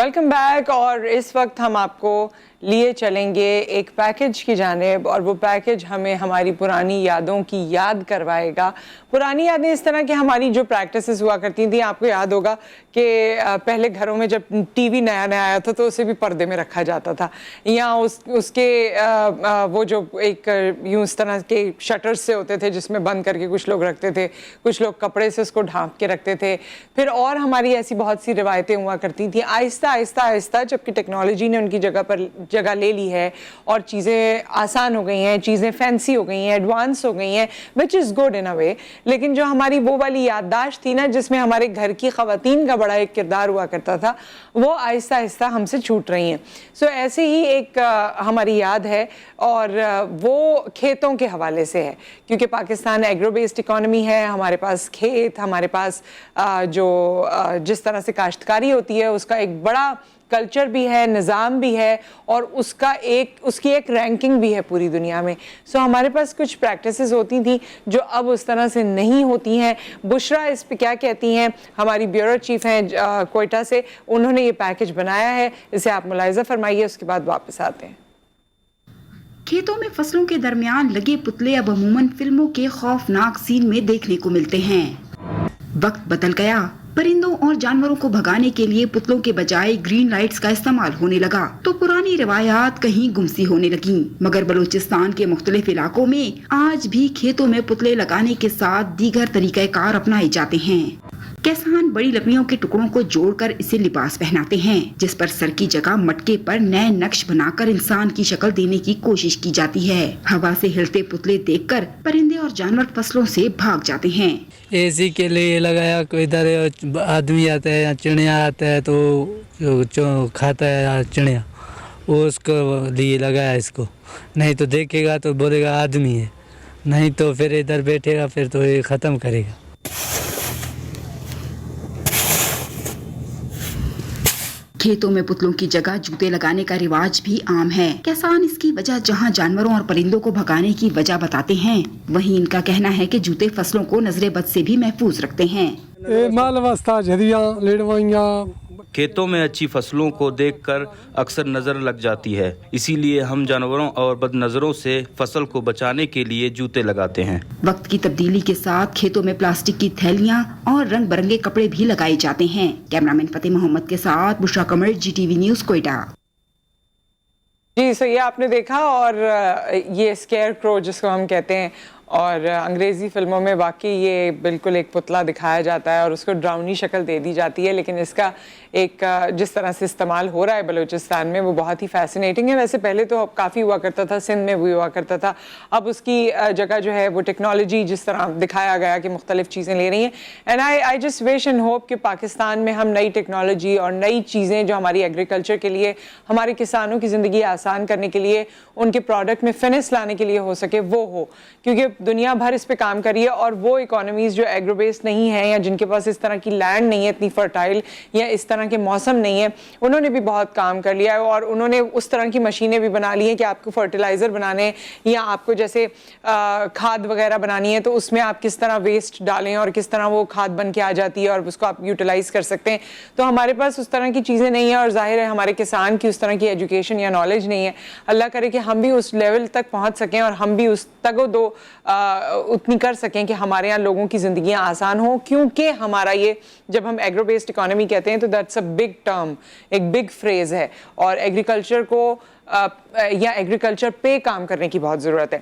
Welcome back. और इस वक्त हम आपको लिए चलेंगे एक पैकेज की जानिब, और वो पैकेज हमें हमारी पुरानी यादों की याद करवाएगा। पुरानी यादें इस तरह की हमारी जो प्रैक्टिसेस हुआ करती थी। आपको याद होगा कि पहले घरों में जब टीवी नया नया आया था तो उसे भी पर्दे में रखा जाता था, या उसके वो जो एक यूँ इस तरह के शटर्स से होते थे जिसमें बंद करके कुछ लोग रखते थे, कुछ लोग कपड़े से उसको ढांप के रखते थे। फिर और हमारी ऐसी बहुत सी रिवायतें हुआ करती थी। आहिस्ता आहिस्ता आहिस्ता जबकि टेक्नोलॉजी ने उनकी जगह ले ली है और चीज़ें आसान हो गई हैं, चीज़ें फैंसी हो गई हैं, एडवांस हो गई हैं, विच इज़ गुड इन अ वे। लेकिन जो हमारी वो वाली याददाश्त थी ना, जिसमें हमारे घर की ख़वातीन का बड़ा एक किरदार हुआ करता था, वो आहिस्ता आहिस्ता हमसे छूट रही हैं। सो ऐसे ही एक हमारी याद है, और वो खेतों के हवाले से है, क्योंकि पाकिस्तान एग्रो बेस्ड इकॉनमी है। हमारे पास खेत, हमारे पास जिस तरह से काश्तकारी होती है उसका एक बड़ा कल्चर भी है, निज़ाम भी है, और उसकी एक रैंकिंग भी है पूरी दुनिया में। सो हमारे पास कुछ प्रैक्टिसेस होती थी जो अब उस तरह से नहीं होती हैं। बुशरा इस पे क्या कहती हैं, हमारी ब्यूरो चीफ हैं कोयटा से, उन्होंने ये पैकेज बनाया है, इसे आप मुलाहिजा फरमाइए, उसके बाद वापस आते हैं। खेतों में फसलों के दरमियान लगे पुतले अब अमूमन फिल्मों के खौफनाक सीन में देखने को मिलते हैं। वक्त बदल गया, परिंदों और जानवरों को भगाने के लिए पुतलों के बजाय ग्रीन लाइट्स का इस्तेमाल होने लगा, तो पुरानी रिवायात कहीं गुमसी होने लगी। मगर बलूचिस्तान के मुख्तलिफ इलाकों में आज भी खेतों में पुतले लगाने के साथ दीगर तरीक़ेकार अपनाए जाते हैं। किसान बड़ी लकड़ियों के टुकड़ों को जोड़कर इसे लिबास पहनाते हैं, जिस पर सर की जगह मटके पर नए नक्श बनाकर इंसान की शक्ल देने की कोशिश की जाती है। हवा से हिलते पुतले देखकर परिंदे और जानवर फसलों से भाग जाते हैं। एसी के लिए लगाया, कोई इधर आदमी आता है या चिड़िया आता है तो जो खाता है चिड़िया, वो उसको लिए लगाया इसको। नहीं तो देखेगा तो बोलेगा आदमी है, नहीं तो फिर इधर बैठेगा फिर तो ये ख़त्म करेगा। खेतों में पुतलों की जगह जूते लगाने का रिवाज भी आम है। किसान इसकी वजह जहां जानवरों और परिंदों को भगाने की वजह बताते हैं, वहीं इनका कहना है कि जूते फसलों को नजरे बद से भी महफूज रखते हैं। खेतों में अच्छी फसलों को देखकर अक्सर नज़र लग जाती है, इसीलिए हम जानवरों और बदनज़रों से फसल को बचाने के लिए जूते लगाते हैं। वक्त की तब्दीली के साथ खेतों में प्लास्टिक की थैलियां और रंग बिरंगे कपड़े भी लगाए जाते हैं। कैमरामैन फतेह मोहम्मद के साथ बुशरा कमर, GTV न्यूज़, कोयटा। जी, सो ये आपने देखा, और ये स्केयर क्रो जिसको हम कहते हैं, और अंग्रेज़ी फ़िल्मों में वाकई ये बिल्कुल एक पुतला दिखाया जाता है और उसको ड्राउनी शक्ल दे दी जाती है। लेकिन इसका एक जिस तरह से इस्तेमाल हो रहा है बलूचिस्तान में, वो बहुत ही फ़ैसिनेटिंग है। वैसे पहले तो काफ़ी हुआ करता था, सिंध में भी हुआ करता था, अब उसकी जगह जो है वो टेक्नोलॉजी जिस तरह दिखाया गया कि मुख्तलिफ़ चीज़ें ले रही हैं। And I just wish and hope कि पाकिस्तान में हम नई टेक्नोलॉजी और नई चीज़ें जो हमारी एग्रीकल्चर के लिए, हमारे किसानों की ज़िंदगी आसान करने के लिए, उनके प्रोडक्ट में फिनिश लाने के लिए हो सके, वो हो। क्योंकि दुनिया भर इस पे काम कर रही है, और वो इकोनॉमीज़ जो एग्रो बेस्ड नहीं है, या जिनके पास इस तरह की लैंड नहीं है इतनी फर्टाइल, या इस तरह के मौसम नहीं है, उन्होंने भी बहुत काम कर लिया है। और उन्होंने उस तरह की मशीनें भी बना ली हैं कि आपको फर्टिलाइज़र बनाने या आपको जैसे खाद वगैरह बनानी है तो उसमें आप किस तरह वेस्ट डालें और किस तरह वो खाद बन के आ जाती है और उसको आप यूटिलाइज़ कर सकते हैं। तो हमारे पास उस तरह की चीज़ें नहीं है, और जाहिर है हमारे किसान की उस तरह की एजुकेशन या नॉलेज नहीं है। अल्लाह करे कि हम भी उस लेवल तक पहुँच सकें और हम भी उस तगो उतनी कर सकें कि हमारे यहाँ लोगों की ज़िंदगियाँ आसान हों। क्योंकि हमारा ये, जब हम एग्रो बेस्ड इकोनॉमी कहते हैं तो दैट्स अ बिग टर्म, एक बिग फ्रेज़ है, और एग्रीकल्चर को या एग्रीकल्चर पे काम करने की बहुत ज़रूरत है।